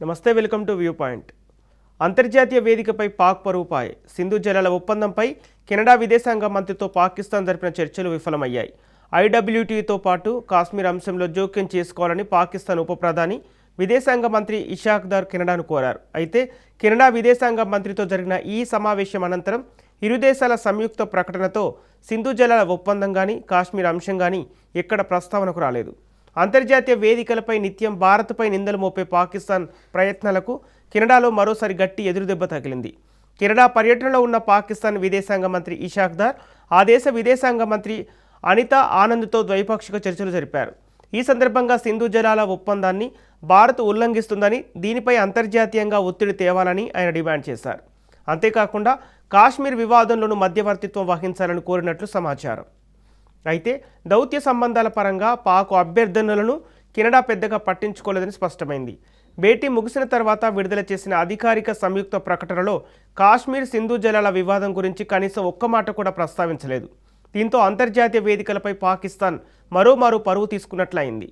నమస్తే, welcome to view point. అంతర్జాతీయ వేదికపై పాక్ పరువుపాయ్. సింధు జలాల ఒప్పందంపై కెనడా విదేశాంగ మంత్రితో పాకిస్తాన్ జరిపిన చర్చలు విఫలమయ్యాయి. ఐడబ్ల్యూటీతో పాటు కాశ్మీర్ అంశంలో జోక్యం చేసుకోవాలని పాకిస్తాన్ ఉప ప్రధాని విదేశాంగ మంత్రి ఇషాక్ దార్ కెనడాను కోరారు. అయితే కెనడా విదేశాంగ మంత్రితో జరిగిన ఈ సమావేశం అనంతరం ఇరు దేశాల సంయుక్త ప్రకటనతో సింధు జలాల ఒప్పందం కానీ కాశ్మీర్ అంశం కానీ ఎక్కడ ప్రస్తావనకు రాలేదు. అంతర్జాతీయ వేదికలపై నిత్యం భారత్పై నిందలు మోపే పాకిస్తాన్ ప్రయత్నాలకు కెనడాలో మరోసారి గట్టి ఎదురుదెబ్బ తగిలింది. కెనడా పర్యటనలో ఉన్న పాకిస్తాన్ విదేశాంగ మంత్రి ఇషాక్ దార్ ఆ దేశ విదేశాంగ మంత్రి అనితా ఆనంద్తో ద్వైపాక్షిక చర్చలు జరిపారు. ఈ సందర్భంగా సింధు జలాల ఒప్పందాన్ని భారత్ ఉల్లంఘిస్తుందని, దీనిపై అంతర్జాతీయంగా ఒత్తిడి తేవాలని ఆయన డిమాండ్ చేశారు. అంతేకాకుండా కాశ్మీర్ వివాదంలోనూ మధ్యవర్తిత్వం వహించాలని కోరినట్లు సమాచారం. అయితే దౌత్య సంబంధాల పరంగా పాక్ అభ్యర్థనలను కెనడా పెద్దగా పట్టించుకోలేదని స్పష్టమైంది. భేటీ ముగిసిన తర్వాత విడుదల చేసిన అధికారిక సంయుక్త ప్రకటనలో కాశ్మీర్ సింధు జలాల వివాదం గురించి కనీసం ఒక్క మాట కూడా ప్రస్తావించలేదు. దీంతో అంతర్జాతీయ వేదికలపై పాకిస్తాన్ మరోమారు పరువు తీసుకున్నట్లయింది.